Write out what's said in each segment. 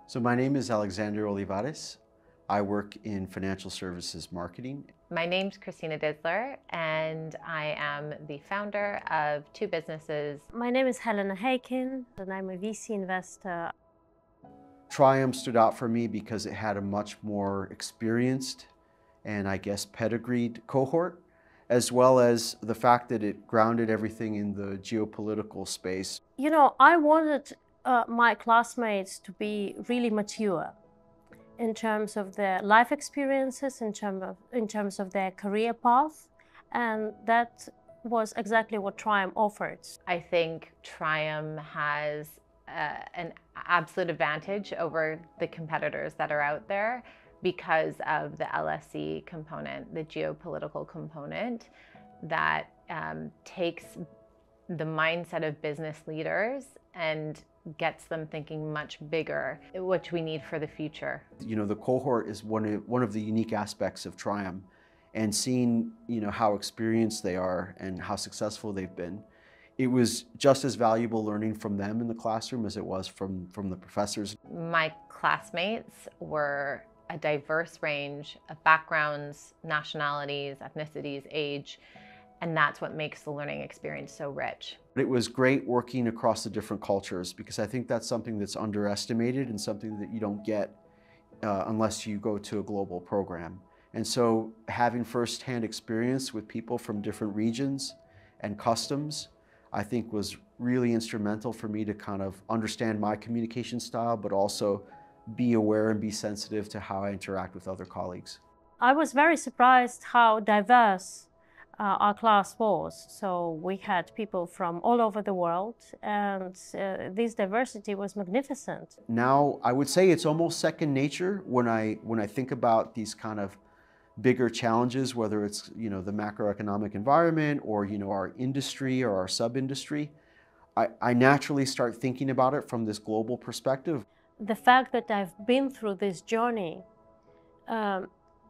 So my name is Alexander Olivares. I work in financial services marketing. My name's Christina Disler, and I am the founder of two businesses. My name is Helena Heikin, and I'm a VC investor. TRIUM stood out for me because it had a much more experienced and I guess pedigreed cohort, as well as the fact that it grounded everything in the geopolitical space. You know, I wanted my classmates to be really mature in terms of their life experiences, in terms of their career path, and that was exactly what TRIUM offered. I think TRIUM has an absolute advantage over the competitors that are out there because of the LSE component, the geopolitical component that takes the mindset of business leaders and gets them thinking much bigger, which we need for the future. You know, the cohort is one of the unique aspects of TRIUM, and seeing, you know, how experienced they are and how successful they've been. It was just as valuable learning from them in the classroom as it was from the professors. My classmates were a diverse range of backgrounds, nationalities, ethnicities, age, and that's what makes the learning experience so rich. It was great working across the different cultures, because I think that's something that's underestimated and something that you don't get unless you go to a global program. And so having firsthand experience with people from different regions and customs, I think was really instrumental for me to kind of understand my communication style, but also be aware and be sensitive to how I interact with other colleagues. I was very surprised how diverse our class was. So we had people from all over the world, and this diversity was magnificent. Now, I would say it's almost second nature when I think about these kind of bigger challenges, whether it's, you know, the macroeconomic environment or, you know, our industry or our sub-industry. I naturally start thinking about it from this global perspective. The fact that I've been through this journey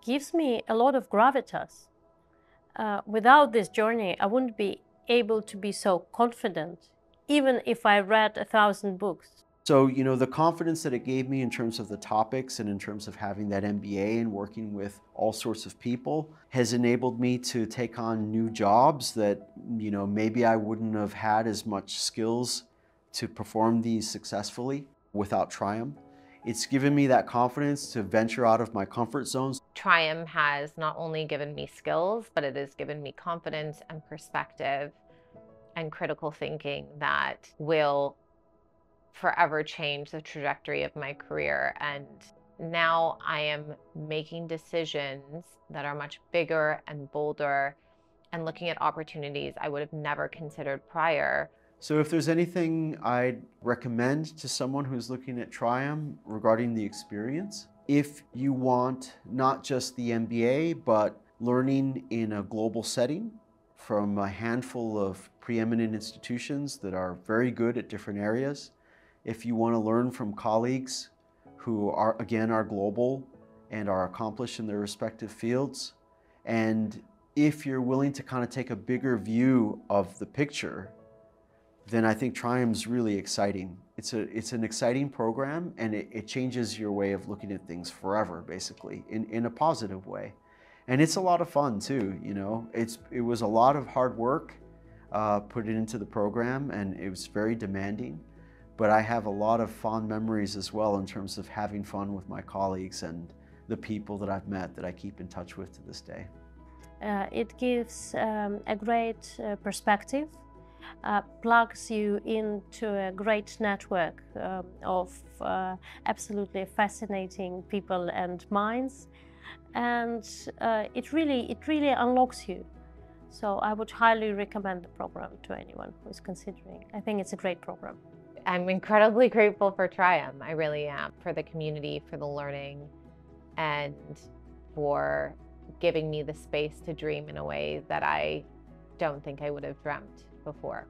gives me a lot of gravitas. Without this journey, I wouldn't be able to be so confident, even if I read 1,000 books. So, you know, the confidence that it gave me in terms of the topics and in terms of having that MBA and working with all sorts of people has enabled me to take on new jobs that, you know, maybe I wouldn't have had as much skills to perform these successfully without TRIUM. It's given me that confidence to venture out of my comfort zones. TRIUM has not only given me skills, but it has given me confidence and perspective and critical thinking that will forever change the trajectory of my career. And now I am making decisions that are much bigger and bolder and looking at opportunities I would have never considered prior. So if there's anything I'd recommend to someone who's looking at TRIUM regarding the experience, if you want not just the MBA, but learning in a global setting from a handful of preeminent institutions that are very good at different areas, if you want to learn from colleagues who are, again, are global and are accomplished in their respective fields, and if you're willing to kind of take a bigger view of the picture, then I think TRIUM's really exciting. It's an exciting program, and it changes your way of looking at things forever, basically, in a positive way. And it's a lot of fun too, you know. It was a lot of hard work put into the program, and it was very demanding. But I have a lot of fond memories as well in terms of having fun with my colleagues and the people that I've met that I keep in touch with to this day. It gives a great perspective, plugs you into a great network of absolutely fascinating people and minds, and it really unlocks you. So I would highly recommend the program to anyone who is considering. I think it's a great program. I'm incredibly grateful for TRIUM. I really am, for the community, for the learning, and for giving me the space to dream in a way that I don't think I would have dreamt before.